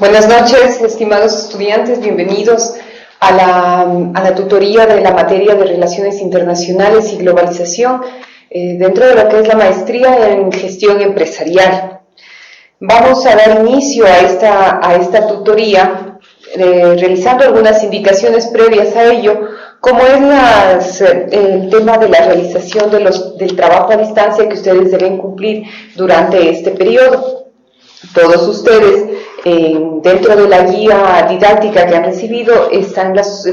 Buenas noches, estimados estudiantes, bienvenidos a la tutoría de la materia de Relaciones Internacionales y Globalización dentro de lo que es la maestría en Gestión Empresarial. Vamos a dar inicio a esta tutoría realizando algunas indicaciones previas a ello, como es el tema de la realización del trabajo a distancia que ustedes deben cumplir durante este periodo. Todos ustedes, dentro de la guía didáctica que han recibido,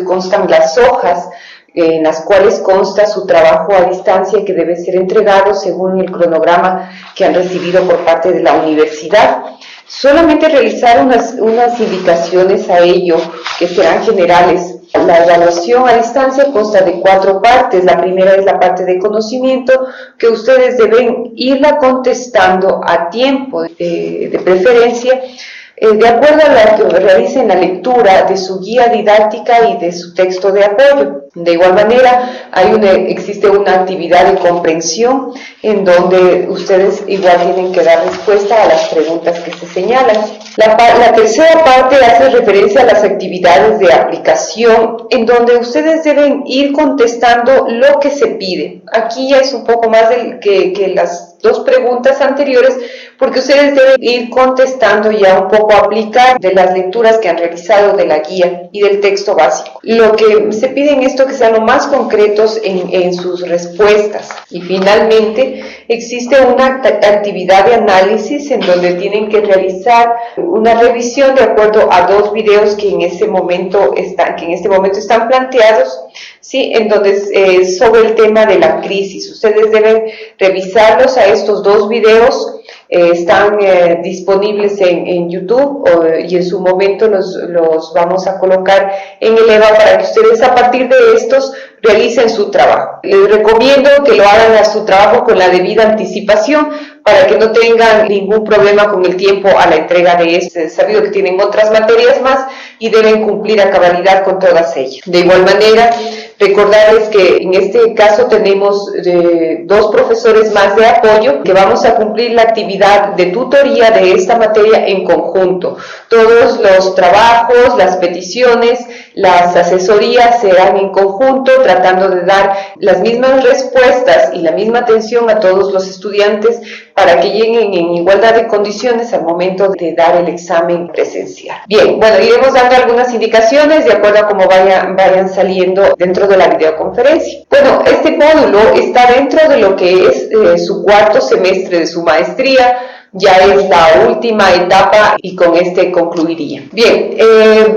constan las hojas en las cuales consta su trabajo a distancia que debe ser entregado según el cronograma que han recibido por parte de la universidad. Solamente realizar unas indicaciones a ello que serán generales. La evaluación a distancia consta de 4 partes. La primera es la parte de conocimiento, que ustedes deben irla contestando a tiempo, de preferencia, de acuerdo a lo que realicen la lectura de su guía didáctica y de su texto de apoyo. De igual manera, existe una actividad de comprensión en donde ustedes igual tienen que dar respuesta a las preguntas que se señalan. La tercera parte hace referencia a las actividades de aplicación, en donde ustedes deben ir contestando lo que se pide. Aquí ya es un poco más que las 2 preguntas anteriores, porque ustedes deben ir contestando ya un poco aplicar de las lecturas que han realizado de la guía y del texto básico. Lo que se pide en esto que sean lo más concretos en sus respuestas. Y finalmente existe una actividad de análisis en donde tienen que realizar una revisión de acuerdo a 2 videos que en este momento están planteados, ¿sí? En donde sobre el tema de la crisis. Ustedes deben revisarlos a estos 2 videos. Están disponibles en YouTube y en su momento los vamos a colocar en el EVA para que ustedes a partir de estos realicen su trabajo. Les recomiendo que lo hagan a su trabajo con la debida anticipación para que no tengan ningún problema con el tiempo a la entrega de este. Sabido que tienen otras materias más y deben cumplir a cabalidad con todas ellas. De igual manera, recordarles que en este caso tenemos 2 profesores más de apoyo que vamos a cumplir la actividad de tutoría de esta materia en conjunto. Todos los trabajos, las peticiones, las asesorías serán en conjunto, tratando de dar las mismas respuestas y la misma atención a todos los estudiantes para que lleguen en igualdad de condiciones al momento de dar el examen presencial. Bien, bueno, iremos dando algunas indicaciones de acuerdo a cómo vayan saliendo dentro de la videoconferencia. Bueno, este módulo está dentro de lo que es su 4º semestre de su maestría. Ya es la última etapa y con este concluiría. Bien,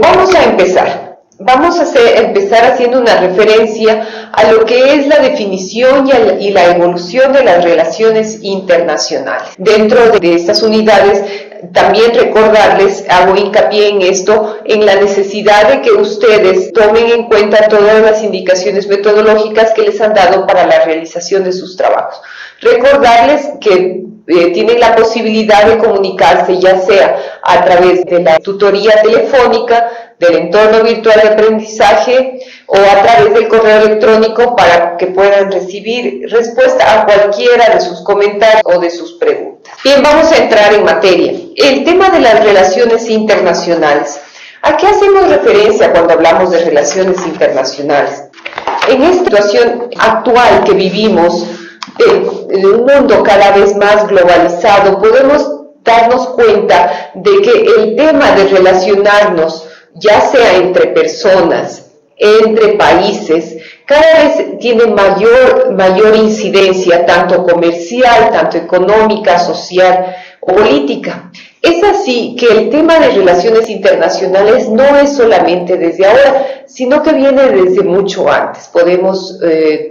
vamos a empezar. Vamos a empezar haciendo una referencia a lo que es la definición y la evolución de las relaciones internacionales. Dentro de estas unidades, también recordarles, hago hincapié en esto, en la necesidad de que ustedes tomen en cuenta todas las indicaciones metodológicas que les han dado para la realización de sus trabajos. Recordarles que tienen la posibilidad de comunicarse ya sea a través de la tutoría telefónica, del entorno virtual de aprendizaje o a través del correo electrónico para que puedan recibir respuesta a cualquiera de sus comentarios o de sus preguntas. Bien, vamos a entrar en materia. El tema de las relaciones internacionales. ¿A qué hacemos referencia cuando hablamos de relaciones internacionales? En esta situación actual que vivimos, en un mundo cada vez más globalizado, podemos darnos cuenta de que el tema de relacionarnos, ya sea entre personas, entre países, cada vez tiene mayor incidencia, tanto comercial, tanto económica, social o política. Es así que el tema de relaciones internacionales no es solamente desde ahora, sino que viene desde mucho antes. Podemos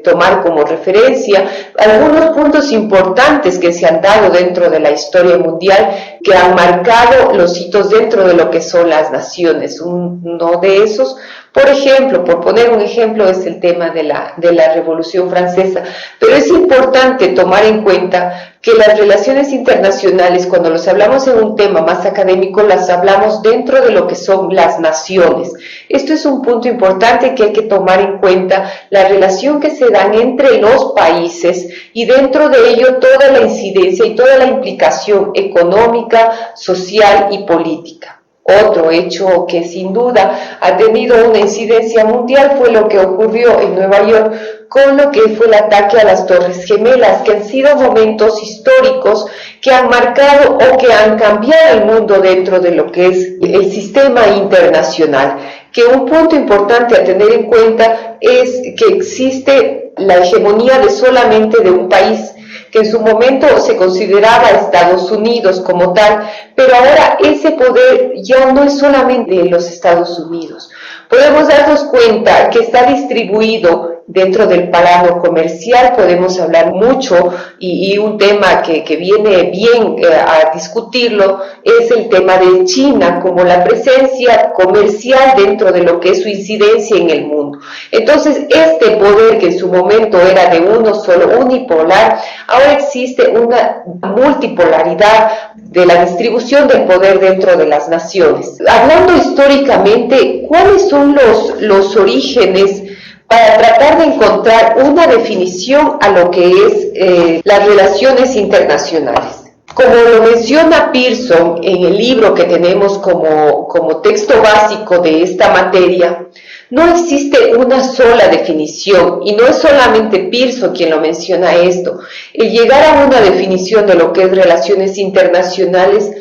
tomar como referencia algunos puntos importantes que se han dado dentro de la historia mundial que han marcado los hitos dentro de lo que son las naciones. Uno de esos, por ejemplo, por poner un ejemplo, es el tema de la Revolución Francesa. Pero es importante tomar en cuenta que las relaciones internacionales, cuando los hablamos en un tema más académico, las hablamos dentro de lo que son las naciones. Esto es un punto importante que hay que tomar en cuenta, la relación que se dan entre los países y dentro de ello toda la incidencia y toda la implicación económica, social y política. Otro hecho que sin duda ha tenido una incidencia mundial fue lo que ocurrió en Nueva York con lo que fue el ataque a las Torres Gemelas, que han sido momentos históricos que han marcado o que han cambiado el mundo dentro de lo que es el sistema internacional. Que un punto importante a tener en cuenta es que existe la hegemonía de solamente de un país, que en su momento se consideraba Estados Unidos como tal, pero ahora ese poder ya no es solamente de los Estados Unidos. Podemos darnos cuenta que está distribuido dentro del plano comercial, podemos hablar mucho y un tema que viene bien a discutirlo es el tema de China como la presencia comercial dentro de lo que es su incidencia en el mundo. Entonces, este poder que en su momento era de uno solo, unipolar, ahora existe una multipolaridad de la distribución del poder dentro de las naciones. Hablando históricamente, ¿cuáles son los orígenes para tratar de encontrar una definición a lo que es las relaciones internacionales? Como lo menciona Pearson en el libro que tenemos como texto básico de esta materia, no existe una sola definición, y no es solamente Pearson quien lo menciona esto. El llegar a una definición de lo que es relaciones internacionales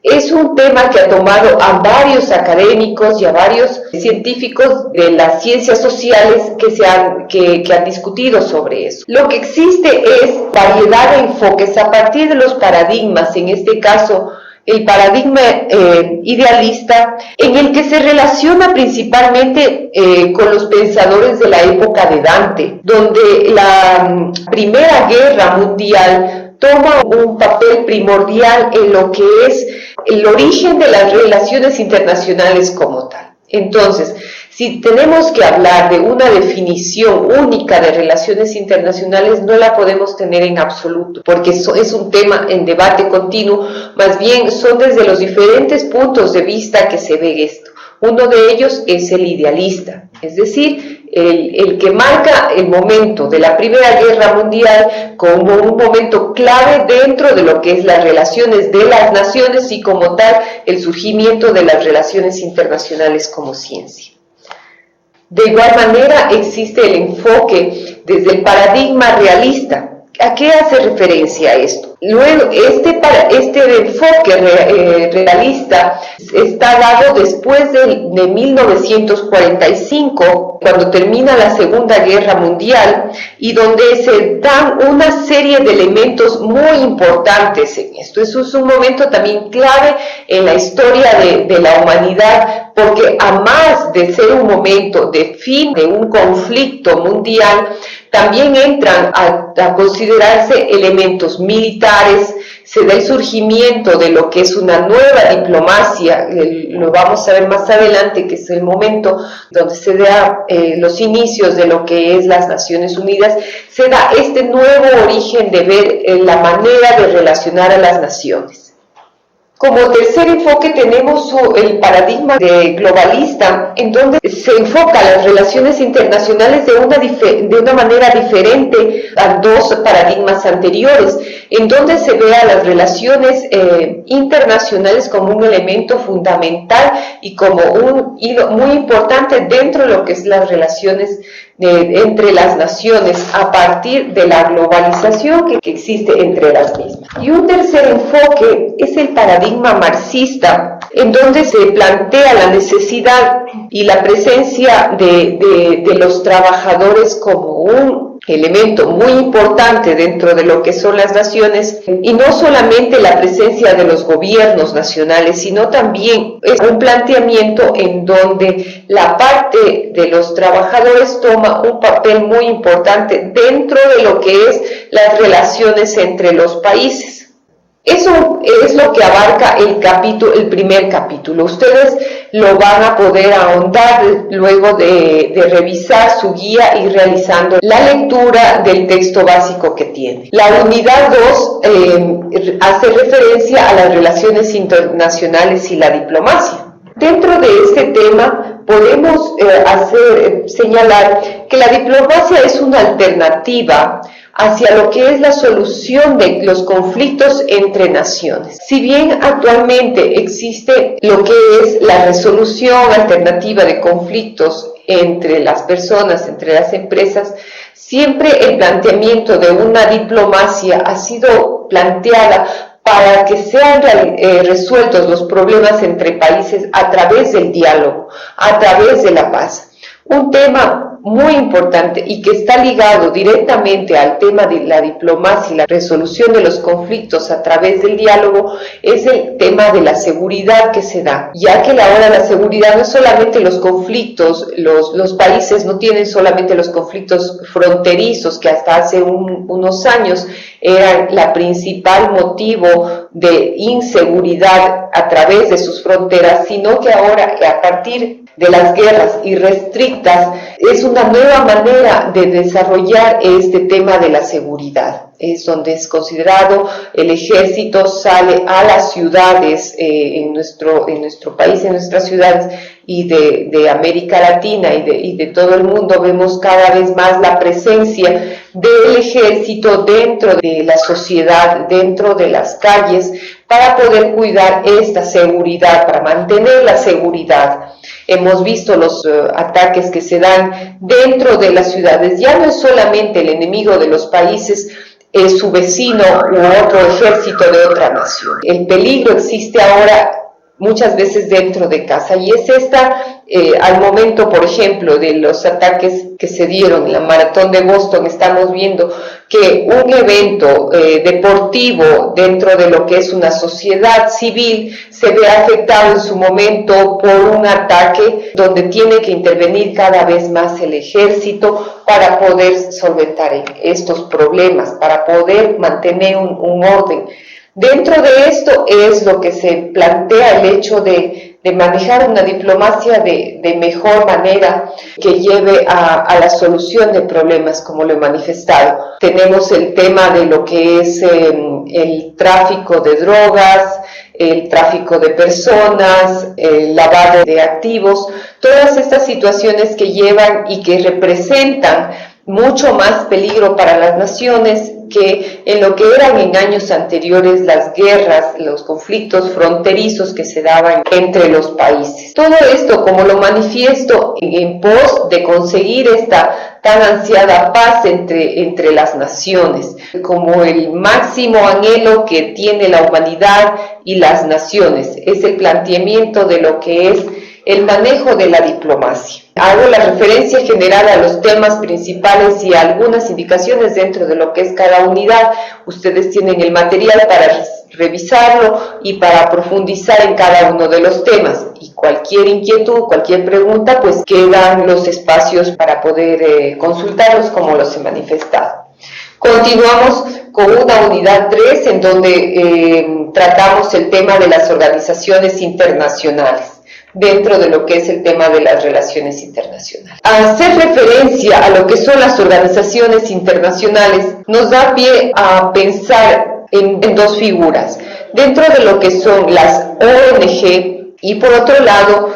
es un tema que ha tomado a varios académicos y a varios científicos de las ciencias sociales que han discutido sobre eso. Lo que existe es variedad de enfoques a partir de los paradigmas, en este caso el paradigma idealista, en el que se relaciona principalmente con los pensadores de la época de Dante, donde la Primera Guerra Mundial toma un papel primordial en lo que es el origen de las relaciones internacionales como tal. Entonces, si tenemos que hablar de una definición única de relaciones internacionales, no la podemos tener en absoluto, porque es un tema en debate continuo, más bien son desde los diferentes puntos de vista que se ve esto. Uno de ellos es el idealista, es decir, el que marca el momento de la Primera Guerra Mundial como un momento clave dentro de lo que es las relaciones de las naciones y como tal el surgimiento de las relaciones internacionales como ciencia. De igual manera existe el enfoque desde el paradigma realista. ¿A qué hace referencia esto? Luego, este enfoque realista está dado después de 1945, cuando termina la Segunda Guerra Mundial, y donde se dan una serie de elementos muy importantes en esto. Eso es un momento también clave en la historia de la humanidad, porque a más de ser un momento de fin de un conflicto mundial, también entran a considerarse elementos militares, se da el surgimiento de lo que es una nueva diplomacia, lo vamos a ver más adelante, que es el momento donde se da los inicios de lo que es las Naciones Unidas, se da este nuevo origen de ver la manera de relacionar a las naciones. Como tercer enfoque tenemos el paradigma globalista, en donde se enfoca las relaciones internacionales de una manera diferente a dos paradigmas anteriores, en donde se ve a las relaciones internacionales como un elemento fundamental y como un hilo muy importante dentro de lo que es las relaciones entre las naciones a partir de la globalización que existe entre las mismas. Y un tercer enfoque es el paradigma marxista, en donde se plantea la necesidad y la presencia de los trabajadores como un elemento muy importante dentro de lo que son las naciones, y no solamente la presencia de los gobiernos nacionales, sino también es un planteamiento en donde la parte de los trabajadores toma un papel muy importante dentro de lo que es las relaciones entre los países. Eso es lo que abarca el primer capítulo. Ustedes lo van a poder ahondar luego de revisar su guía y realizando la lectura del texto básico que tiene. La unidad 2 hace referencia a las relaciones internacionales y la diplomacia. Dentro de este tema podemos señalar que la diplomacia es una alternativa hacia lo que es la solución de los conflictos entre naciones. Si bien actualmente existe lo que es la resolución alternativa de conflictos entre las personas, entre las empresas, siempre el planteamiento de una diplomacia ha sido planteada para que sean resueltos los problemas entre países a través del diálogo, a través de la paz. Un tema muy importante y que está ligado directamente al tema de la diplomacia y la resolución de los conflictos a través del diálogo es el tema de la seguridad que se da, ya que ahora la seguridad no es solamente los conflictos, los países no tienen solamente los conflictos fronterizos que hasta hace unos años eran la principal motivo de inseguridad a través de sus fronteras, sino que ahora a partir de las guerras irrestrictas es una nueva manera de desarrollar este tema de la seguridad. Es donde es considerado el ejército sale a las ciudades en nuestro país, en nuestras ciudades y de América Latina y de todo el mundo vemos cada vez más la presencia del ejército dentro de la sociedad, dentro de las calles, para poder cuidar esta seguridad, para mantener la seguridad. Hemos visto los ataques que se dan dentro de las ciudades. Ya no es solamente el enemigo de los países, es su vecino u otro ejército de otra nación. El peligro existe ahora muchas veces dentro de casa y es al momento, por ejemplo, de los ataques que se dieron en la maratón de Boston, estamos viendo que un evento deportivo dentro de lo que es una sociedad civil se ve afectado en su momento por un ataque donde tiene que intervenir cada vez más el ejército para poder solventar estos problemas, para poder mantener un orden. Dentro de esto es lo que se plantea el hecho de manejar una diplomacia de mejor manera que lleve a la solución de problemas, como lo he manifestado. Tenemos el tema de lo que es el tráfico de drogas, el tráfico de personas, el lavado de activos, todas estas situaciones que llevan y que representan mucho más peligro para las naciones que en lo que eran en años anteriores las guerras, los conflictos fronterizos que se daban entre los países. Todo esto, como lo manifiesto, en pos de conseguir esta tan ansiada paz entre las naciones, como el máximo anhelo que tiene la humanidad y las naciones. Es el planteamiento de lo que es el manejo de la diplomacia. Hago la referencia general a los temas principales y a algunas indicaciones dentro de lo que es cada unidad. Ustedes tienen el material para revisarlo y para profundizar en cada uno de los temas. Y cualquier inquietud, cualquier pregunta, pues quedan los espacios para poder consultarlos como los he manifestado. Continuamos con una unidad 3 en donde tratamos el tema de las organizaciones internacionales, dentro de lo que es el tema de las relaciones internacionales. Hacer referencia a lo que son las organizaciones internacionales nos da pie a pensar en dos figuras, dentro de lo que son las ONG y por otro lado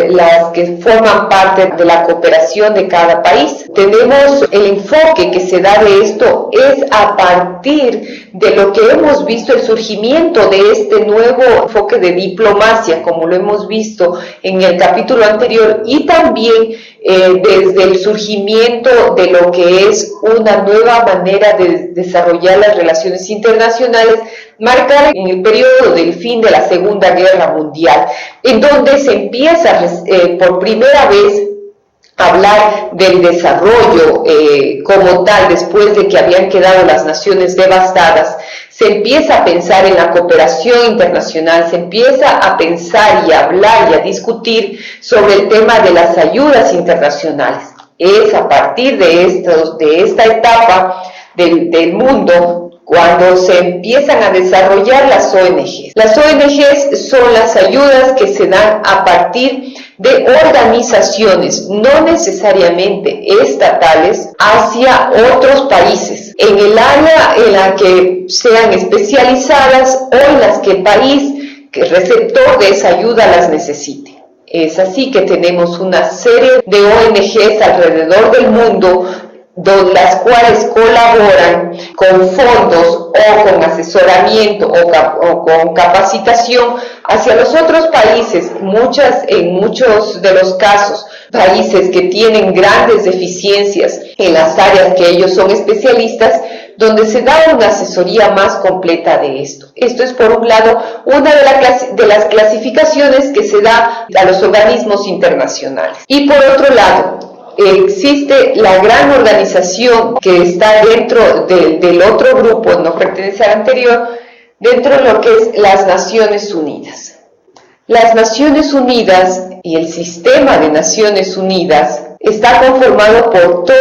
las que forman parte de la cooperación de cada país. Tenemos el enfoque que se da de esto es a partir de lo que hemos visto, el surgimiento de este nuevo enfoque de diplomacia, como lo hemos visto en el capítulo anterior, y también desde el surgimiento de lo que es una nueva manera de desarrollar las relaciones internacionales, marcada en el periodo del fin de la Segunda Guerra Mundial, en donde se empieza por primera vez a hablar del desarrollo como tal, después de que habían quedado las naciones devastadas. Se empieza a pensar en la cooperación internacional, se empieza a pensar y a hablar y a discutir sobre el tema de las ayudas internacionales. Es a partir de esta etapa del mundo cuando se empiezan a desarrollar las ONGs. Las ONGs son las ayudas que se dan a partir de organizaciones, no necesariamente estatales, hacia otros países, en el área en la que sean especializadas o en las que el país receptor de esa ayuda las necesite. Es así que tenemos una serie de ONGs alrededor del mundo las cuales colaboran con fondos o con asesoramiento o con capacitación hacia los otros países, en muchos de los casos, países que tienen grandes deficiencias en las áreas que ellos son especialistas, donde se da una asesoría más completa de esto. Esto es, por un lado, una de las clasificaciones que se da a los organismos internacionales. Y por otro lado, existe la gran organización que está dentro del otro grupo, no pertenece al anterior, dentro de lo que es las Naciones Unidas. Las Naciones Unidas y el sistema de Naciones Unidas está conformado por todo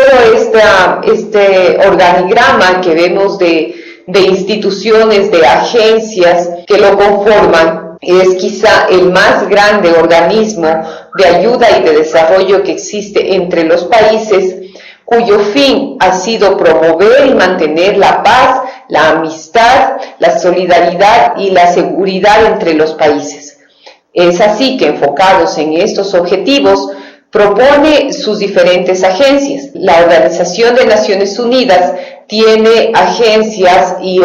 este organigrama que vemos de instituciones, de agencias que lo conforman. Es quizá el más grande organismo de ayuda y de desarrollo que existe entre los países, cuyo fin ha sido promover y mantener la paz, la amistad, la solidaridad y la seguridad entre los países. Es así que, enfocados en estos objetivos, propone sus diferentes agencias. La Organización de Naciones Unidas tiene agencias y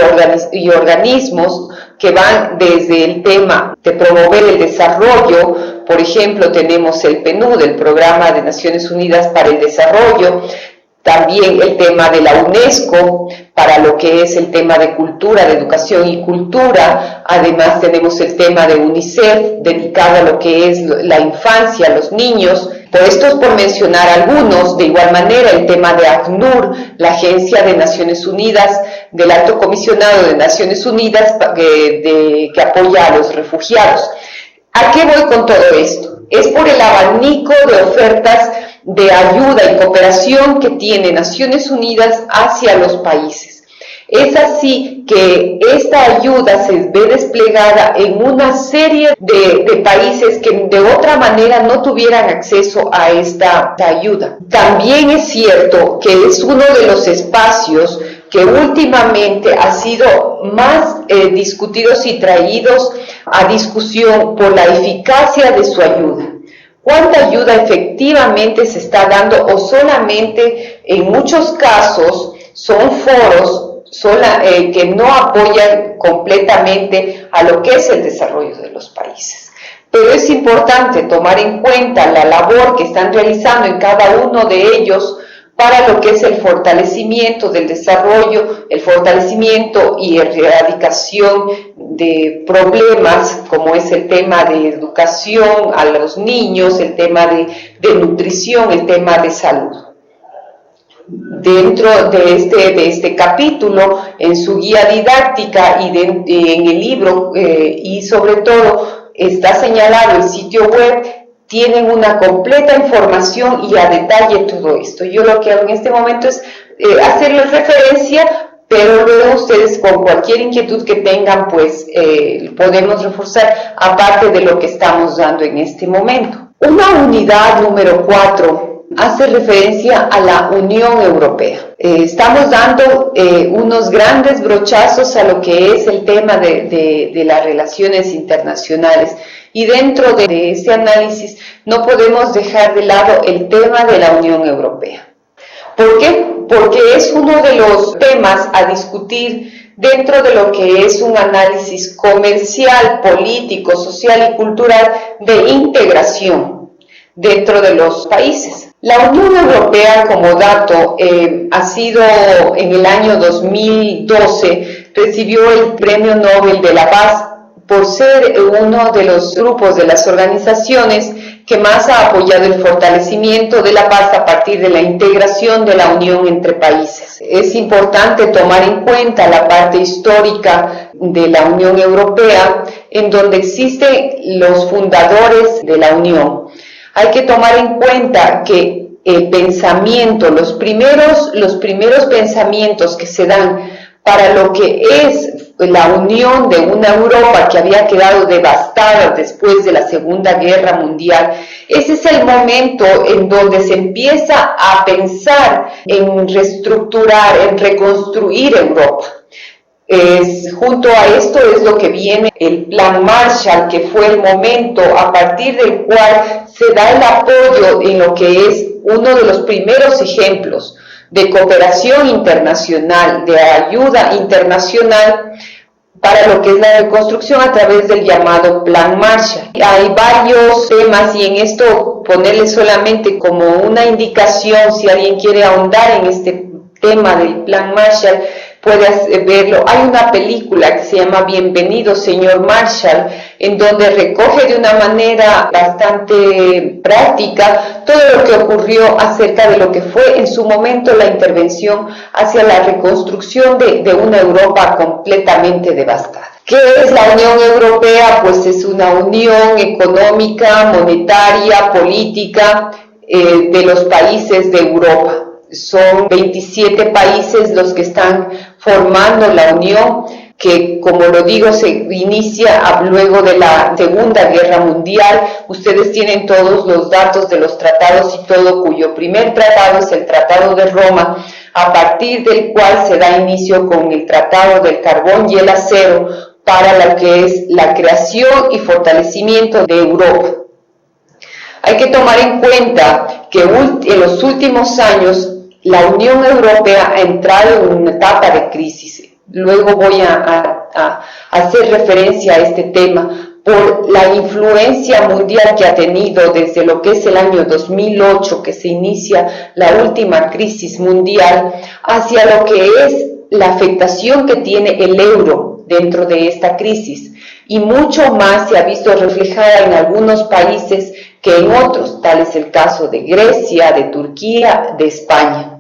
organismos que van desde el tema de promover el desarrollo. Por ejemplo, tenemos el PNUD, el Programa de Naciones Unidas para el Desarrollo, también el tema de la UNESCO para lo que es el tema de cultura, de educación y cultura. Además tenemos el tema de UNICEF dedicado a lo que es la infancia, los niños. Esto es por mencionar algunos. De igual manera, el tema de ACNUR, la Agencia de Naciones Unidas, del Alto Comisionado de Naciones Unidas que apoya a los refugiados. ¿A qué voy con todo esto? Es por el abanico de ofertas de ayuda y cooperación que tiene Naciones Unidas hacia los países. Es así que esta ayuda se ve desplegada en una serie de países que de otra manera no tuvieran acceso a esta ayuda. También es cierto que es uno de los espacios que últimamente ha sido más discutidos y traídos a discusión por la eficacia de su ayuda. ¿Cuánta ayuda efectivamente se está dando o solamente en muchos casos son foros que no apoyan completamente a lo que es el desarrollo de los países? Pero es importante tomar en cuenta la labor que están realizando en cada uno de ellos para lo que es el fortalecimiento del desarrollo, el fortalecimiento y erradicación de problemas como es el tema de educación a los niños, el tema de nutrición, el tema de salud. Dentro de este capítulo, en su guía didáctica y en el libro, y sobre todo está señalado el sitio web, tienen una completa información y a detalle todo esto. Yo lo que hago en este momento es hacerles referencia, pero luego ustedes con cualquier inquietud que tengan, pues podemos reforzar aparte de lo que estamos dando en este momento. Una unidad número 4 hace referencia a la Unión Europea. Estamos dando unos grandes brochazos a lo que es el tema de las relaciones internacionales. Y dentro de ese análisis no podemos dejar de lado el tema de la Unión Europea. ¿Por qué? Porque es uno de los temas a discutir dentro de lo que es un análisis comercial, político, social y cultural de integración dentro de los países. La Unión Europea, como dato, ha sido en el año 2012, recibió el Premio Nobel de la Paz por ser uno de los grupos de las organizaciones que más ha apoyado el fortalecimiento de la paz a partir de la integración de la unión entre países. Es importante tomar en cuenta la parte histórica de la Unión Europea, en donde existen los fundadores de la Unión. Hay que tomar en cuenta que el pensamiento, los primeros pensamientos que se dan para lo que es la unión de una Europa que había quedado devastada después de la Segunda Guerra Mundial, ese es el momento en donde se empieza a pensar en reestructurar, en reconstruir Europa. Junto a esto es lo que viene el Plan Marshall, que fue el momento a partir del cual se da el apoyo en lo que es uno de los primeros ejemplos de cooperación internacional, de ayuda internacional para lo que es la reconstrucción a través del llamado Plan Marshall. Hay varios temas y en esto ponerle solamente como una indicación, si alguien quiere ahondar en este tema del Plan Marshall, puede verlo. Hay una película que se llama Bienvenido, señor Marshall, en donde recoge de una manera bastante práctica todo lo que ocurrió acerca de lo que fue en su momento la intervención hacia la reconstrucción de una Europa completamente devastada. ¿Qué es la Unión Europea? Pues es una unión económica, monetaria, política de los países de Europa. Son 27 países los que están formando la Unión, que como lo digo se inicia luego de la Segunda Guerra Mundial. Ustedes tienen todos los datos de los tratados y todo, cuyo primer tratado es el Tratado de Roma, a partir del cual se da inicio con el Tratado del Carbón y el Acero para lo que es la creación y fortalecimiento de Europa. Hay que tomar en cuenta que en los últimos años la Unión Europea ha entrado en una etapa de crisis. Luego voy a hacer referencia a este tema por la influencia mundial que ha tenido desde lo que es el año 2008, que se inicia la última crisis mundial, hacia lo que es la afectación que tiene el euro dentro de esta crisis. Y mucho más se ha visto reflejada en algunos países que en otros, tal es el caso de Grecia, de Turquía, de España.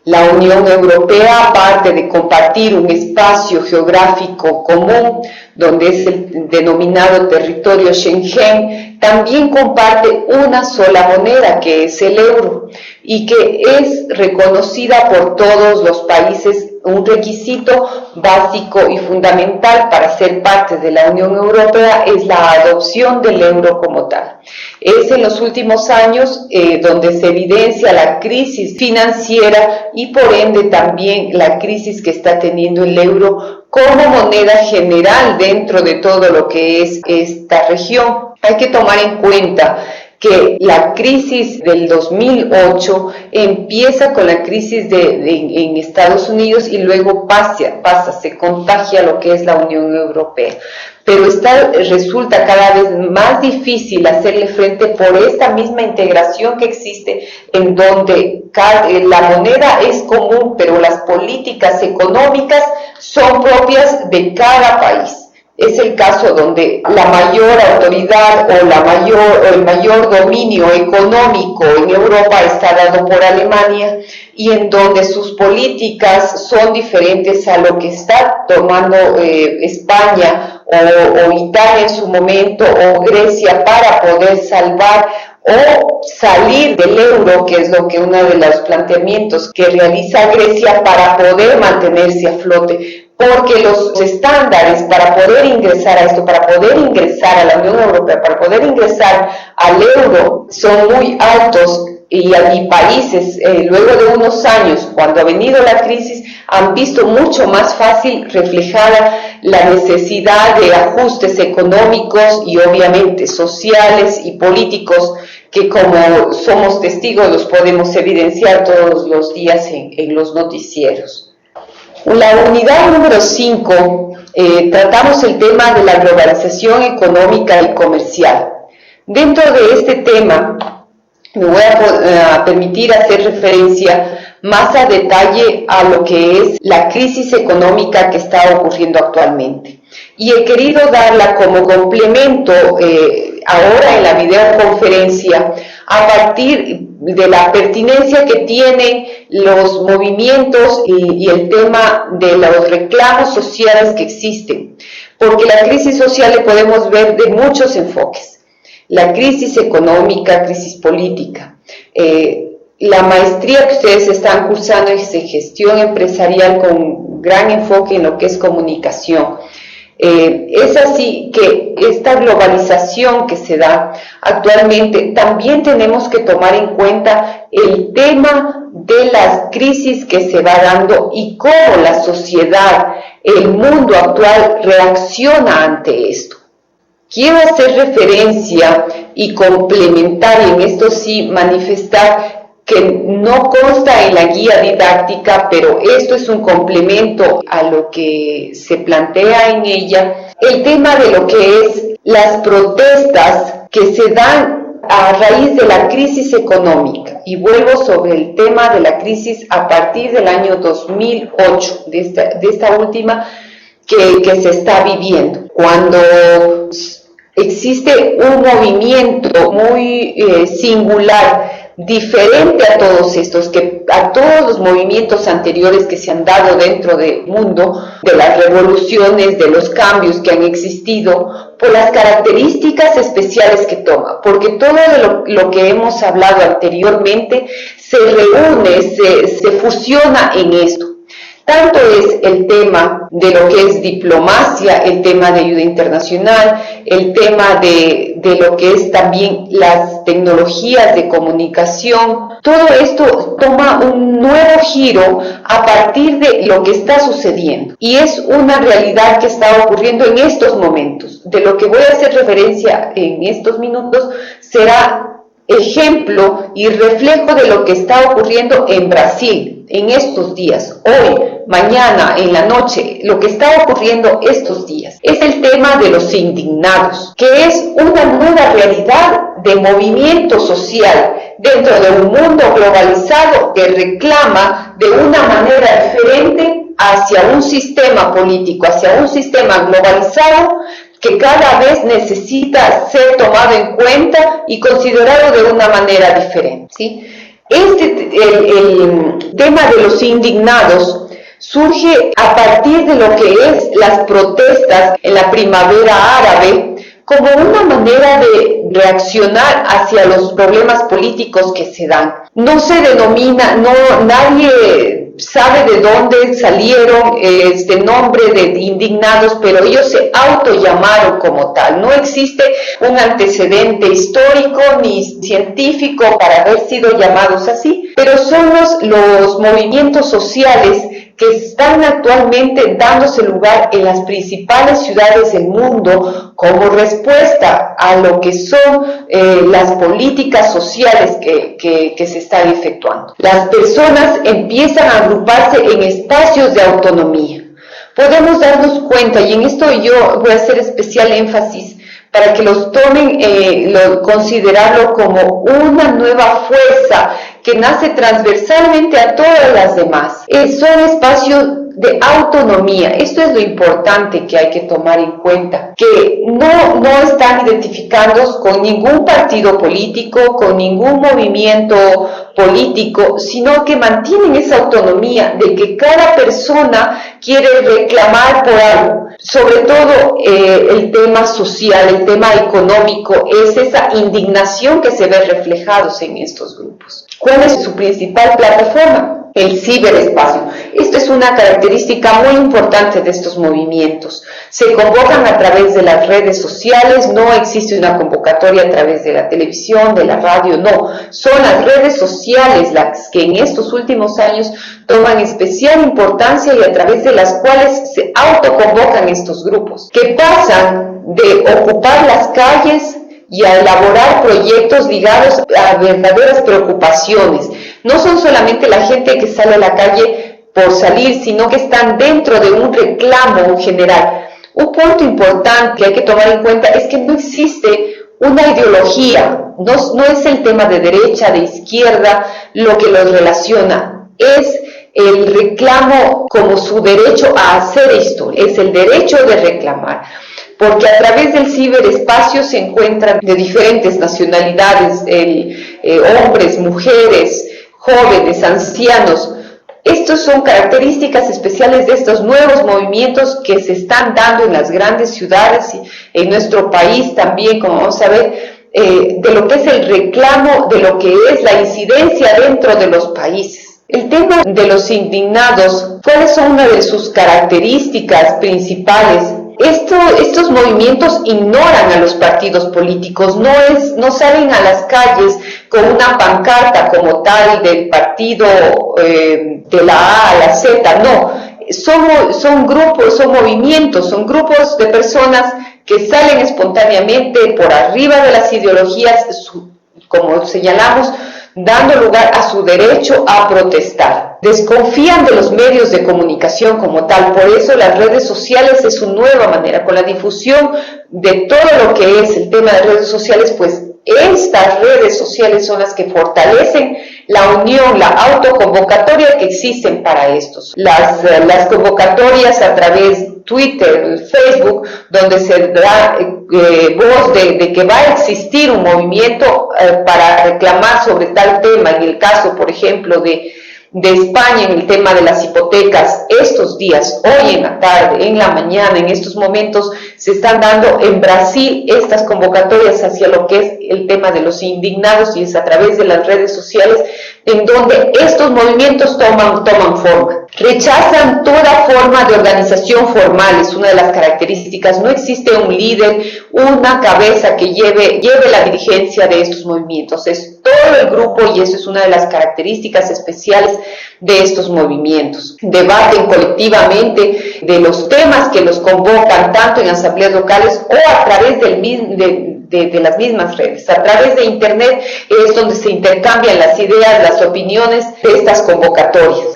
La Unión Europea, aparte de compartir un espacio geográfico común, donde es el denominado territorio Schengen, también comparte una sola moneda, que es el euro, y que es reconocida por todos los países, un requisito básico y fundamental para ser parte de la Unión Europea es la adopción del euro como tal. Es en los últimos años donde se evidencia la crisis financiera y por ende también la crisis que está teniendo el euro como moneda general dentro de todo lo que es esta región. Hay que tomar en cuenta que la crisis del 2008 empieza con la crisis en Estados Unidos y luego se contagia lo que es la Unión Europea. Pero resulta cada vez más difícil hacerle frente por esta misma integración que existe, en donde la moneda es común, pero las políticas económicas son propias de cada país. Es el caso donde la mayor autoridad o el mayor dominio económico en Europa está dado por Alemania y en donde sus políticas son diferentes a lo que está tomando España o Italia en su momento o Grecia para poder salvar o salir del euro, que es lo que uno de los planteamientos que realiza Grecia para poder mantenerse a flote. Porque los estándares para poder ingresar a esto, para poder ingresar a la Unión Europea, para poder ingresar al euro, son muy altos y países, luego de unos años, cuando ha venido la crisis, han visto mucho más fácil reflejada la necesidad de ajustes económicos y obviamente sociales y políticos que como somos testigos los podemos evidenciar todos los días en los noticieros. La unidad número 5, tratamos el tema de la globalización económica y comercial. Dentro de este tema, me voy a permitir hacer referencia más a detalle a lo que es la crisis económica que está ocurriendo actualmente. Y he querido darla como complemento ahora en la videoconferencia a partir de la pertinencia que tienen los movimientos y el tema de los reclamos sociales que existen. Porque la crisis social le podemos ver de muchos enfoques. La crisis económica, crisis política. La maestría que ustedes están cursando es en gestión empresarial con gran enfoque en lo que es comunicación. Es así que esta globalización que se da actualmente, también tenemos que tomar en cuenta el tema de las crisis que se va dando y cómo la sociedad, el mundo actual reacciona ante esto. Quiero hacer referencia y complementar, y en esto sí manifestar que no consta en la guía didáctica, pero esto es un complemento a lo que se plantea en ella, el tema de lo que es las protestas que se dan a raíz de la crisis económica. Y vuelvo sobre el tema de la crisis a partir del año 2008, de esta última que se está viviendo, cuando existe un movimiento muy singular, diferente a todos a todos los movimientos anteriores que se han dado dentro del mundo, de las revoluciones, de los cambios que han existido, por las características especiales que toma, porque todo lo que hemos hablado anteriormente se reúne, se fusiona en esto. Tanto es el tema de lo que es diplomacia, el tema de ayuda internacional, el tema de lo que es también las tecnologías de comunicación. Todo esto toma un nuevo giro a partir de lo que está sucediendo. Y es una realidad que está ocurriendo en estos momentos. De lo que voy a hacer referencia en estos minutos será ejemplo y reflejo de lo que está ocurriendo en Brasil en estos días, hoy, mañana, en la noche, lo que está ocurriendo estos días. Es el tema de los indignados, que es una nueva realidad de movimiento social dentro de un mundo globalizado que reclama de una manera diferente hacia un sistema político, hacia un sistema globalizado que cada vez necesita ser tomado en cuenta y considerado de una manera diferente, ¿sí? El tema de los indignados surge a partir de lo que es las protestas en la primavera árabe, como una manera de reaccionar hacia los problemas políticos que se dan. No se denomina, nadie sabe de dónde salieron este nombre de indignados, pero ellos se autollamaron como tal. No existe un antecedente histórico ni científico para haber sido llamados así, pero son los movimientos sociales que están actualmente dándose lugar en las principales ciudades del mundo como respuesta a lo que son las políticas sociales que se están efectuando. Las personas empiezan a agruparse en espacios de autonomía. Podemos darnos cuenta, y en esto yo voy a hacer especial énfasis, para que los tomen, considerarlo como una nueva fuerza que nace transversalmente a todas las demás. Son espacios de autonomía. Esto es lo importante que hay que tomar en cuenta, que no están identificados con ningún partido político, con ningún movimiento político, sino que mantienen esa autonomía de que cada persona quiere reclamar por algo. Sobre todo el tema social, el tema económico, es esa indignación que se ve reflejados en estos grupos. ¿Cuál es su principal plataforma? El ciberespacio. Esto es una característica muy importante de estos movimientos. Se convocan a través de las redes sociales, no existe una convocatoria a través de la televisión, de la radio, no. Son las redes sociales las que en estos últimos años toman especial importancia y a través de las cuales se autoconvocan estos grupos, que pasan de ocupar las calles y a elaborar proyectos ligados a verdaderas preocupaciones. No son solamente la gente que sale a la calle por salir, sino que están dentro de un reclamo general. Un punto importante que hay que tomar en cuenta es que no existe una ideología, no es el tema de derecha, de izquierda, lo que los relaciona, es el reclamo como su derecho a hacer historia, es el derecho de reclamar. Porque a través del ciberespacio se encuentran de diferentes nacionalidades, hombres, mujeres, jóvenes, ancianos. Estas son características especiales de estos nuevos movimientos que se están dando en las grandes ciudades y en nuestro país también, como vamos a ver, de lo que es el reclamo, de lo que es la incidencia dentro de los países. El tema de los indignados, ¿cuáles son una de sus características principales? Estos movimientos ignoran a los partidos políticos, no salen a las calles con una pancarta como tal del partido de la A a la Z, no. Son grupos, son movimientos, son grupos de personas que salen espontáneamente por arriba de las ideologías, como señalamos, dando lugar a su derecho a protestar. Desconfían de los medios de comunicación como tal, por eso las redes sociales es su nueva manera, con la difusión de todo lo que es el tema de redes sociales, pues estas redes sociales son las que fortalecen la unión, la autoconvocatoria que existen para estos. Las convocatorias a través de Twitter, Facebook, donde se da voz de que va a existir un movimiento para reclamar sobre tal tema, en el caso, por ejemplo, de España, en el tema de las hipotecas, estos días, hoy en la tarde, en la mañana, en estos momentos, se están dando en Brasil estas convocatorias hacia lo que es el tema de los indignados, y es a través de las redes sociales en donde estos movimientos toman forma. Rechazan toda forma de organización formal, es una de las características. No existe un líder, una cabeza que lleve la dirigencia de estos movimientos, es todo el grupo, y eso es una de las características especiales de estos movimientos. Debaten colectivamente de los temas que los convocan, tanto en asambleas locales o a través de las mismas redes. A través de Internet es donde se intercambian las ideas, las opiniones de estas convocatorias.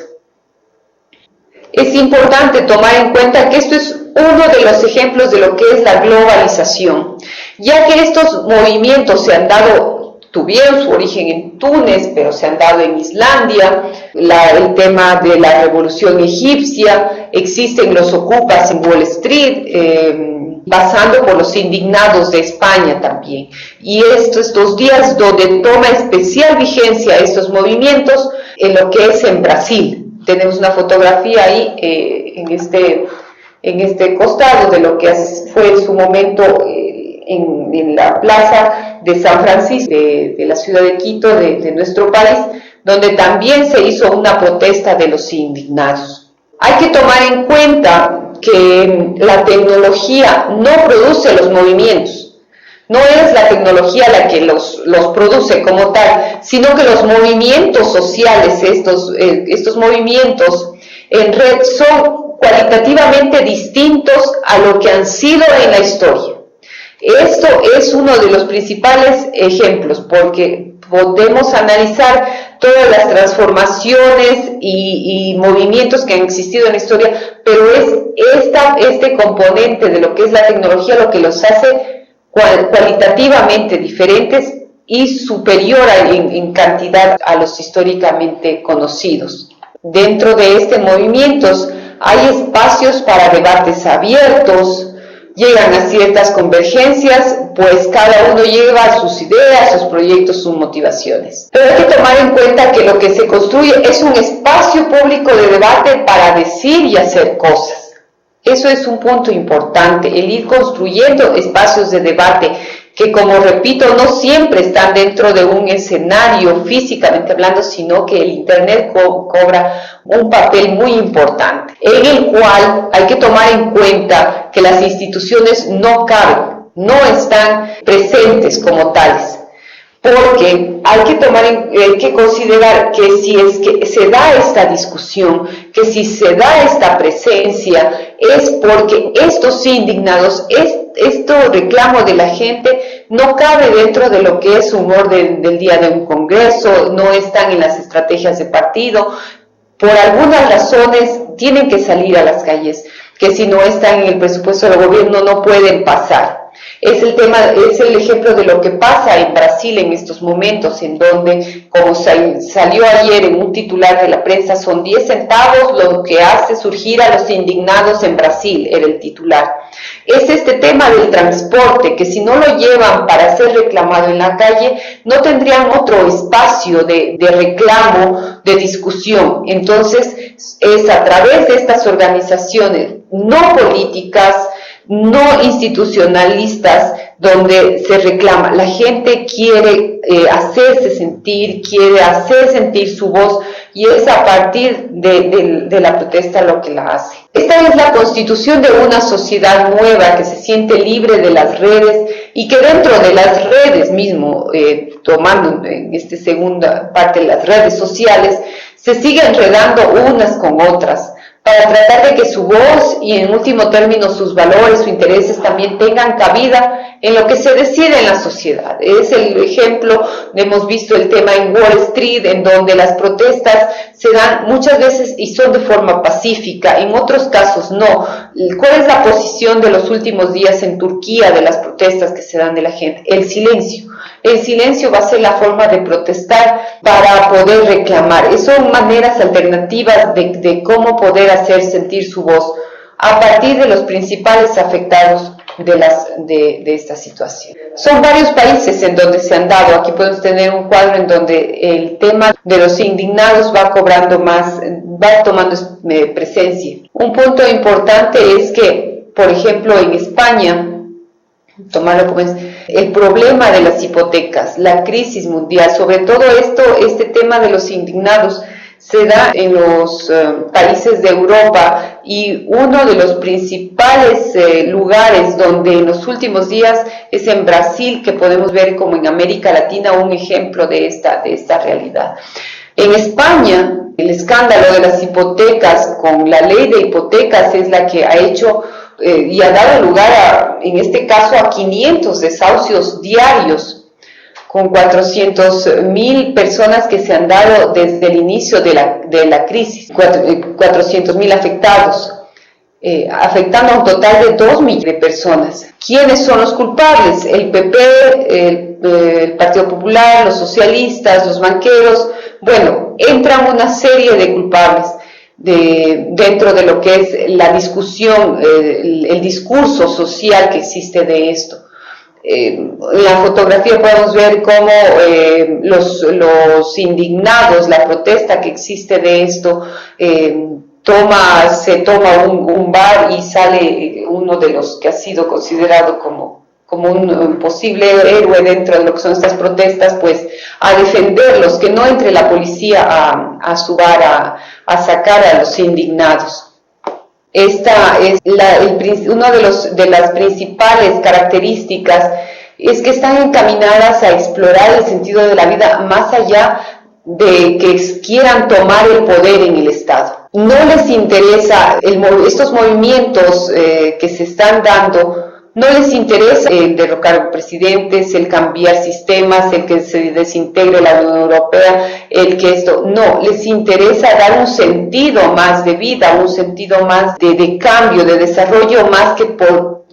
Es importante tomar en cuenta que esto es uno de los ejemplos de lo que es la globalización, ya que estos movimientos tuvieron su origen en Túnez, pero se han dado en Islandia, el tema de la revolución egipcia, existen los ocupas en Wall Street, pasando por los indignados de España también. Y estos 2 días donde toma especial vigencia estos movimientos en lo que es en Brasil. Tenemos una fotografía ahí en este costado de lo que fue en su momento en la plaza de San Francisco, de la ciudad de Quito, de nuestro país, donde también se hizo una protesta de los indignados. Hay que tomar en cuenta que la tecnología no produce los movimientos. No es la tecnología la que los produce como tal, sino que los movimientos sociales, estos movimientos en red, son cualitativamente distintos a lo que han sido en la historia. Esto es uno de los principales ejemplos, porque podemos analizar todas las transformaciones y movimientos que han existido en la historia, pero es este componente de lo que es la tecnología lo que los hace cualitativamente diferentes y superior en cantidad a los históricamente conocidos. Dentro de este movimiento hay espacios para debates abiertos, llegan a ciertas convergencias, pues cada uno lleva sus ideas, sus proyectos, sus motivaciones. Pero hay que tomar en cuenta que lo que se construye es un espacio público de debate para decir y hacer cosas. Eso es un punto importante, el ir construyendo espacios de debate que, como repito, no siempre están dentro de un escenario físicamente hablando, sino que el Internet cobra un papel muy importante, en el cual hay que tomar en cuenta que las instituciones no caben, no están presentes como tales. Porque hay que considerar que si es que se da esta discusión, que si se da esta presencia, es porque estos indignados, este reclamo de la gente no cabe dentro de lo que es un orden del día de un congreso, no están en las estrategias de partido. Por algunas razones tienen que salir a las calles, que si no están en el presupuesto del gobierno no pueden pasar. Es el ejemplo de lo que pasa en Brasil en estos momentos, en donde, como salió ayer en un titular de la prensa, son 10 centavos lo que hace surgir a los indignados en Brasil, era el titular. Es este tema del transporte, que si no lo llevan para ser reclamado en la calle, no tendrían otro espacio de reclamo, de discusión. Entonces, es a través de estas organizaciones no políticas, no institucionalistas, donde se reclama. La gente quiere hacerse sentir, quiere hacer sentir su voz, y es a partir de la protesta lo que la hace. Esta es la constitución de una sociedad nueva que se siente libre de las redes y que dentro de las redes mismo, tomando en esta segunda parte las redes sociales, se sigue enredando unas con otras, para tratar de que su voz y en último término sus valores, sus intereses también tengan cabida en lo que se decide en la sociedad. Es el ejemplo, hemos visto el tema en Wall Street, en donde las protestas se dan muchas veces y son de forma pacífica, en otros casos no. ¿Cuál es la posición de los últimos días en Turquía de las protestas que se dan de la gente? El silencio. El silencio va a ser la forma de protestar para poder reclamar. Son maneras alternativas de cómo poder hacer sentir su voz a partir de los principales afectados de esta situación. Son varios países en donde se han dado. Aquí podemos tener un cuadro en donde el tema de los indignados va tomando presencia. Un punto importante es que, por ejemplo, en España, tomarlo como es, el problema de las hipotecas, la crisis mundial, sobre todo este tema de los indignados se da en los países de Europa, y uno de los principales lugares donde en los últimos días es en Brasil, que podemos ver como en América Latina un ejemplo de esta realidad. En España, el escándalo de las hipotecas con la ley de hipotecas es la que ha hecho y ha dado lugar en este caso a 500 desahucios diarios, con 400.000 personas que se han dado desde el inicio de la crisis, 400.000 afectados, afectando a un total de 2 millones de personas. ¿Quiénes son los culpables? El PP, el Partido Popular, los socialistas, los banqueros. Bueno, entran una serie de culpables dentro de lo que es la discusión, el discurso social que existe de esto. En la fotografía podemos ver cómo los indignados, la protesta que existe de esto, se toma un bar y sale uno de los que ha sido considerado como un posible héroe dentro de lo que son estas protestas, pues a defenderlos, que no entre la policía a su bar a sacar a los indignados. Esta es una de las principales características, es que están encaminadas a explorar el sentido de la vida más allá de que quieran tomar el poder en el Estado. No les interesa estos movimientos que se están dando. No les interesa el derrocar presidentes, el cambiar sistemas, el que se desintegre la Unión Europea, no, les interesa dar un sentido más de vida, un sentido más de cambio, de desarrollo, más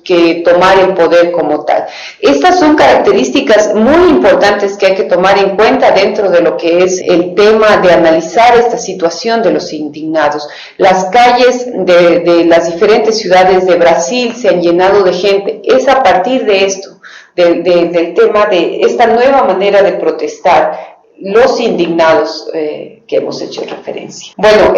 que tomar el poder como tal. Estas son características muy importantes que hay que tomar en cuenta dentro de lo que es el tema de analizar esta situación de los indignados. Las calles de las diferentes ciudades de Brasil se han llenado de gente. Es a partir de esto, del tema de esta nueva manera de protestar, los indignados que hemos hecho referencia. Bueno,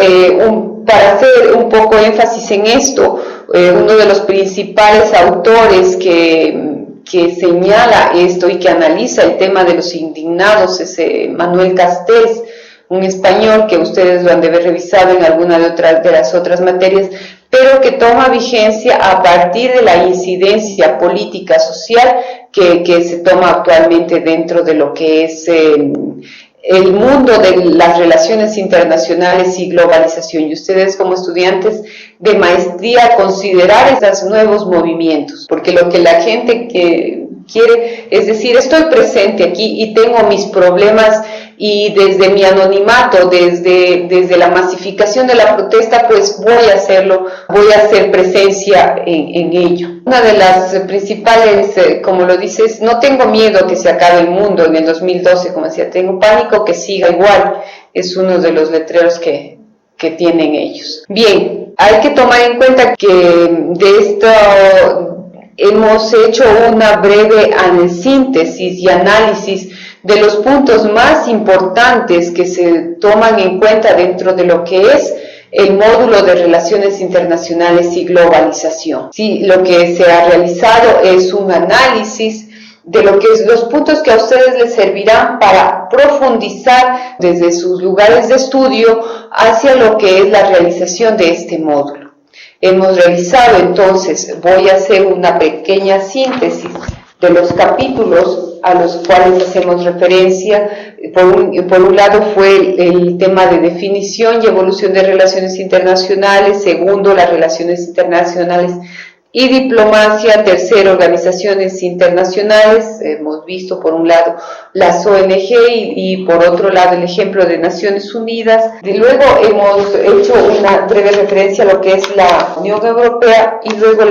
para hacer un poco énfasis en esto, uno de los principales autores que señala esto y que analiza el tema de los indignados es Manuel Castells, un español que ustedes lo han de haber revisado en alguna de las otras materias, pero que toma vigencia a partir de la incidencia política social que se toma actualmente dentro de lo que es el mundo de las relaciones internacionales y globalización. Y ustedes como estudiantes de maestría considerar estos nuevos movimientos, porque lo que la gente quiere es decir, estoy presente aquí y tengo mis problemas, y desde mi anonimato, desde la masificación de la protesta, pues voy a hacerlo, voy a hacer presencia en ello. Una de las principales, como lo dices, no tengo miedo que se acabe el mundo en el 2012, como decía, tengo pánico que siga igual, es uno de los letreros que tienen ellos. Bien, hay que tomar en cuenta que de esto hemos hecho una breve síntesis y análisis de los puntos más importantes que se toman en cuenta dentro de lo que es el módulo de Relaciones Internacionales y Globalización. Sí, lo que se ha realizado es un análisis de lo que es los puntos que a ustedes les servirán para profundizar desde sus lugares de estudio hacia lo que es la realización de este módulo. Hemos realizado entonces, voy a hacer una pequeña síntesis de los capítulos a los cuales hacemos referencia. Por un lado fue el tema de definición y evolución de relaciones internacionales, segundo, las relaciones internacionales y diplomacia, tercero, organizaciones internacionales. Hemos visto por un lado las ONG y por otro lado el ejemplo de Naciones Unidas. Y luego hemos hecho una breve referencia a lo que es la Unión Europea y luego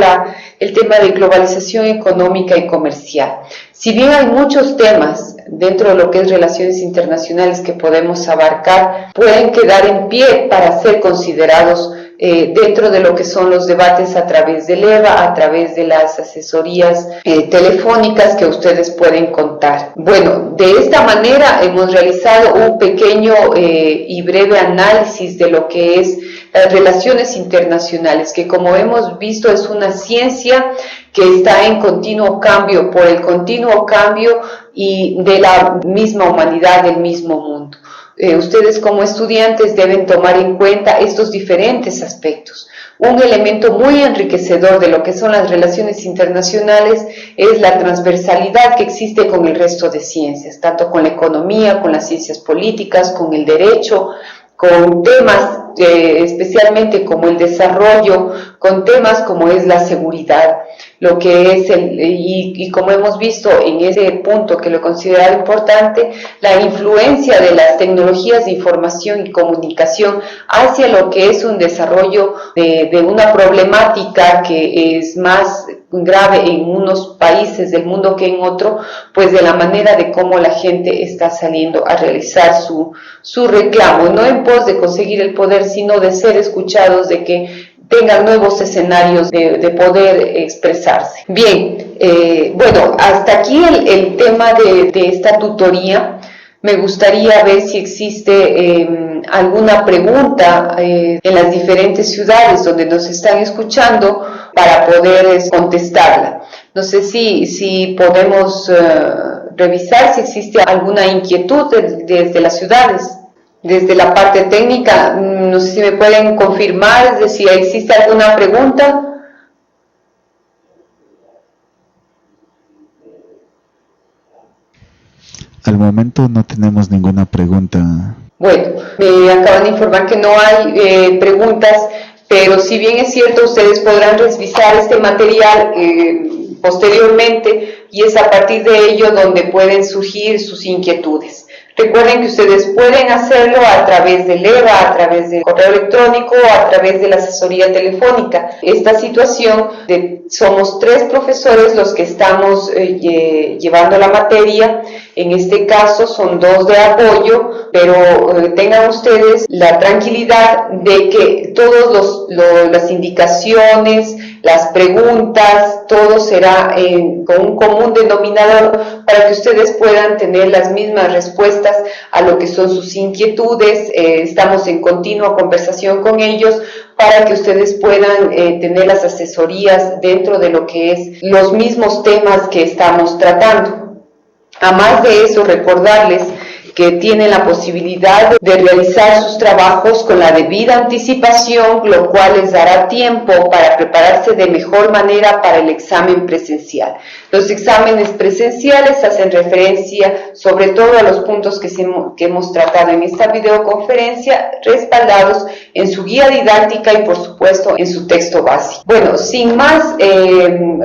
el tema de globalización económica y comercial. Si bien hay muchos temas dentro de lo que es relaciones internacionales que podemos abarcar, pueden quedar en pie para ser considerados dentro de lo que son los debates a través del EVA, a través de las asesorías telefónicas que ustedes pueden contar. Bueno, de esta manera hemos realizado un pequeño y breve análisis de lo que es las relaciones internacionales, que como hemos visto es una ciencia que está en continuo cambio por el continuo cambio y de la misma humanidad, del mismo mundo. Ustedes como estudiantes deben tomar en cuenta estos diferentes aspectos. Un elemento muy enriquecedor de lo que son las relaciones internacionales es la transversalidad que existe con el resto de ciencias, tanto con la economía, con las ciencias políticas, con el derecho, con temas especialmente como el desarrollo, con temas como es la seguridad, lo que es y como hemos visto en ese punto que lo he considerado importante, la influencia de las tecnologías de información y comunicación hacia lo que es un desarrollo de una problemática que es más grave en unos países del mundo que en otro, pues de la manera de cómo la gente está saliendo a realizar su reclamo, no en pos de conseguir el poder, sino de ser escuchados, de que tengan nuevos escenarios de poder expresarse. Bien, bueno, hasta aquí el tema de esta tutoría. Me gustaría ver si existe alguna pregunta en las diferentes ciudades donde nos están escuchando para poder contestarla. No sé si podemos revisar si existe alguna inquietud desde las ciudades. Desde la parte técnica, no sé si me pueden confirmar, es decir, ¿existe alguna pregunta? Al momento no tenemos ninguna pregunta. Bueno, me acaban de informar que no hay preguntas, pero si bien es cierto, ustedes podrán revisar este material posteriormente y es a partir de ello donde pueden surgir sus inquietudes. Recuerden que ustedes pueden hacerlo a través del EVA, a través del correo electrónico o a través de la asesoría telefónica. Esta situación, somos 3 profesores los que estamos llevando la materia. En este caso son 2 de apoyo, pero tengan ustedes la tranquilidad de que todas las indicaciones, las preguntas, todo será con un común denominador para que ustedes puedan tener las mismas respuestas a lo que son sus inquietudes. Estamos en continua conversación con ellos para que ustedes puedan tener las asesorías dentro de lo que es los mismos temas que estamos tratando. Además de eso, recordarles que tienen la posibilidad de realizar sus trabajos con la debida anticipación, lo cual les dará tiempo para prepararse de mejor manera para el examen presencial. Los exámenes presenciales hacen referencia sobre todo a los puntos que hemos tratado en esta videoconferencia, respaldados en su guía didáctica y por supuesto en su texto básico. Bueno, sin más,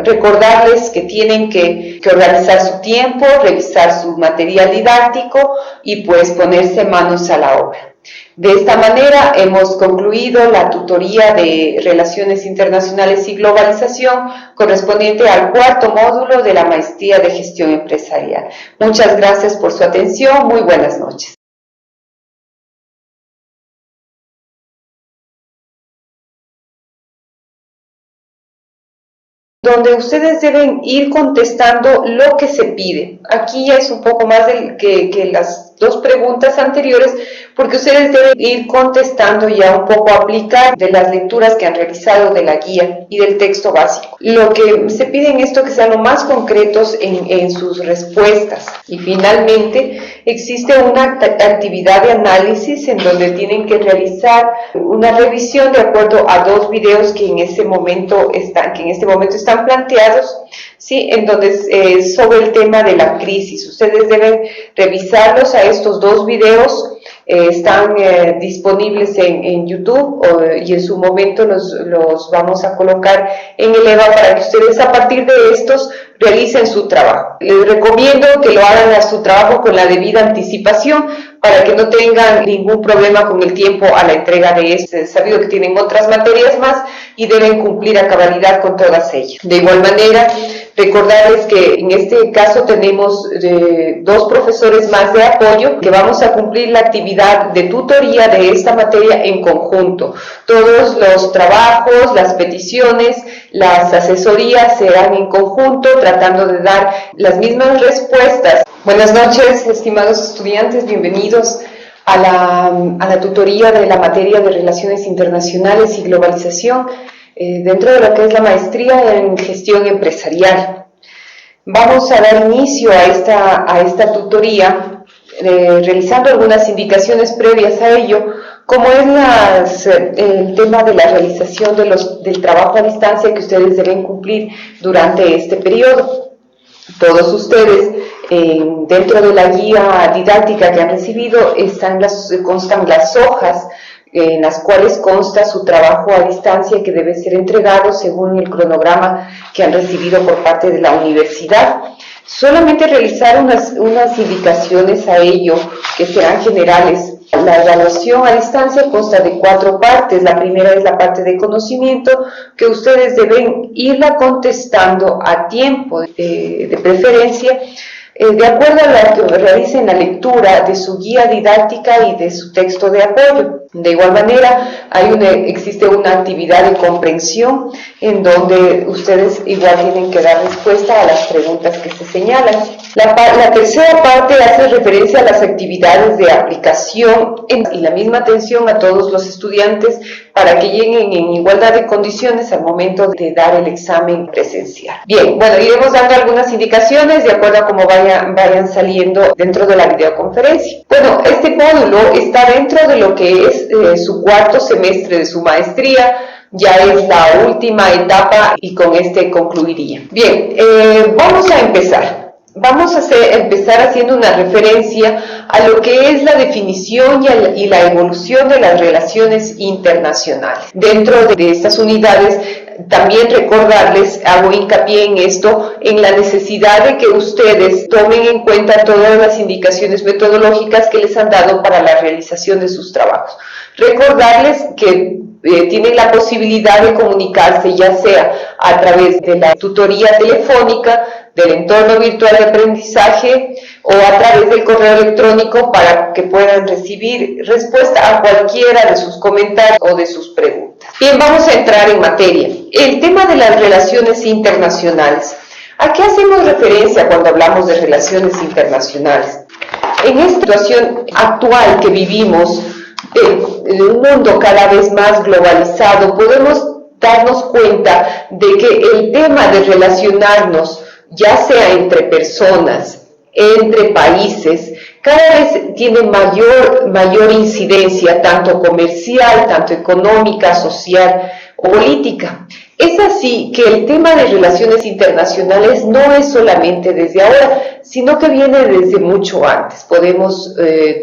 recordarles que tienen que organizar su tiempo, revisar su material didáctico y pues ponerse manos a la obra. De esta manera hemos concluido la tutoría de Relaciones Internacionales y Globalización correspondiente al 4º módulo de la Maestría de Gestión Empresarial. Muchas gracias por su atención. Muy buenas noches. Donde ustedes deben ir contestando lo que se pide. Aquí ya es un poco más que las dos preguntas anteriores, porque ustedes deben ir contestando ya un poco aplicar de las lecturas que han realizado de la guía y del texto básico. Lo que se pide en esto que sean lo más concretos en sus respuestas. Y finalmente existe una actividad de análisis en donde tienen que realizar una revisión de acuerdo a dos videos que en este momento están planteados, ¿sí? En donde sobre el tema de la crisis. Ustedes deben revisarlos a estos dos videos. Están disponibles en YouTube y en su momento los vamos a colocar en el EVA para que ustedes a partir de estos realicen su trabajo. Les recomiendo que lo hagan a su trabajo con la debida anticipación para que no tengan ningún problema con el tiempo a la entrega de este. Sabido que tienen otras materias más y deben cumplir a cabalidad con todas ellas. De igual manera, recordarles que en este caso tenemos dos profesores más de apoyo que vamos a cumplir la actividad de tutoría de esta materia en conjunto. Todos los trabajos, las peticiones, las asesorías serán en conjunto tratando de dar las mismas respuestas. Buenas noches, estimados estudiantes, bienvenidos a la tutoría de la materia de Relaciones Internacionales y Globalización dentro de lo que es la maestría en Gestión Empresarial. Vamos a dar inicio a esta tutoría realizando algunas indicaciones previas a ello, como es el tema de la realización del trabajo a distancia que ustedes deben cumplir durante este periodo. Todos ustedes, dentro de la guía didáctica que han recibido, constan las hojas en las cuales consta su trabajo a distancia que debe ser entregado según el cronograma que han recibido por parte de la universidad. Solamente realizar unas indicaciones a ello que serán generales. La evaluación a distancia consta de 4 partes. La primera es la parte de conocimiento, que ustedes deben irla contestando a tiempo, de preferencia, de acuerdo a lo que realicen la lectura de su guía didáctica y de su texto de apoyo. De igual manera, existe una actividad de comprensión en donde ustedes igual tienen que dar respuesta a las preguntas que se señalan. La tercera parte hace referencia a las actividades de aplicación y la misma atención a todos los estudiantes para que lleguen en igualdad de condiciones al momento de dar el examen presencial. Bien, bueno, iremos dando algunas indicaciones de acuerdo a cómo vayan saliendo dentro de la videoconferencia. Bueno, este módulo está dentro de lo que es su cuarto semestre de su maestría. Ya es la última etapa y con este concluiría. Bien, vamos a empezar. Vamos a empezar haciendo una referencia a lo que es la definición y la evolución de las relaciones internacionales. Dentro de estas unidades, también recordarles, hago hincapié en esto, en la necesidad de que ustedes tomen en cuenta todas las indicaciones metodológicas que les han dado para la realización de sus trabajos. Recordarles que tienen la posibilidad de comunicarse ya sea a través de la tutoría telefónica, del entorno virtual de aprendizaje o a través del correo electrónico para que puedan recibir respuesta a cualquiera de sus comentarios o de sus preguntas. Bien, vamos a entrar en materia. El tema de las relaciones internacionales. ¿A qué hacemos referencia cuando hablamos de relaciones internacionales? En esta situación actual que vivimos, en un mundo cada vez más globalizado, podemos darnos cuenta de que el tema de relacionarnos, ya sea entre personas, entre países, cada vez tiene mayor incidencia, tanto comercial, tanto económica, social o política. Es así que el tema de relaciones internacionales no es solamente desde ahora, sino que viene desde mucho antes. Podemos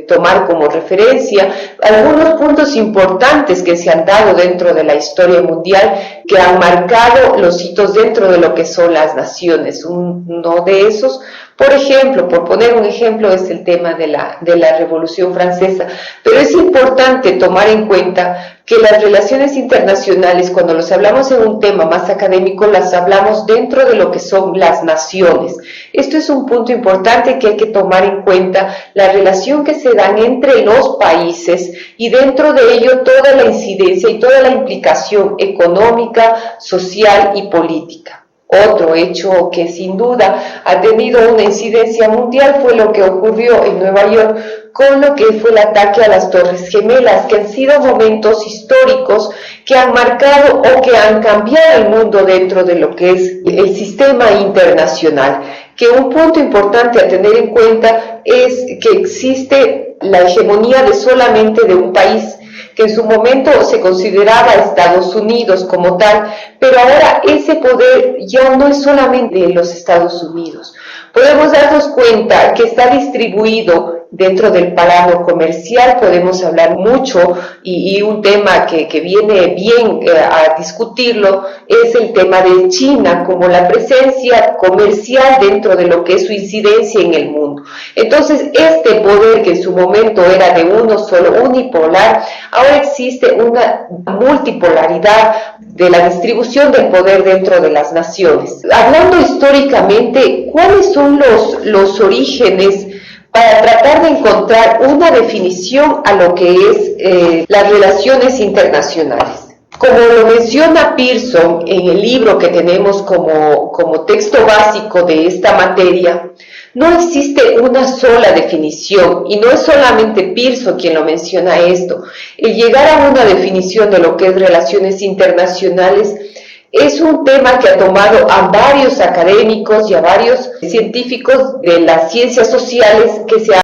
tomar como referencia algunos puntos importantes que se han dado dentro de la historia mundial que han marcado los hitos dentro de lo que son las naciones. Uno de esos, por ejemplo, por poner un ejemplo, es el tema de la Revolución Francesa. Pero es importante tomar en cuenta que las relaciones internacionales, cuando los hablamos en un tema más académico, las hablamos dentro de lo que son las naciones. Esto es un punto importante que hay que tomar en cuenta, la relación que se dan entre los países y dentro de ello toda la incidencia y toda la implicación económica, social y política. Otro hecho que sin duda ha tenido una incidencia mundial fue lo que ocurrió en Nueva York con lo que fue el ataque a las Torres Gemelas, que han sido momentos históricos que han marcado o que han cambiado el mundo dentro de lo que es el sistema internacional. Que un punto importante a tener en cuenta es que existe la hegemonía de solamente de un país, que en su momento se consideraba Estados Unidos como tal, pero ahora ese poder ya no es solamente de los Estados Unidos. Podemos darnos cuenta que está distribuido dentro del plano comercial, podemos hablar mucho y un tema que viene bien a discutirlo es el tema de China como la presencia comercial dentro de lo que es su incidencia en el mundo. Entonces, este poder que en su momento era de uno solo, unipolar, ahora existe una multipolaridad de la distribución del poder dentro de las naciones. Hablando históricamente, ¿cuáles son los orígenes para tratar de encontrar una definición a lo que es las relaciones internacionales? Como lo menciona Pearson en el libro que tenemos como texto básico de esta materia, no existe una sola definición, y no es solamente Pearson quien lo menciona esto. El llegar a una definición de lo que es relaciones internacionales es un tema que ha tomado a varios académicos y a varios científicos de las ciencias sociales que se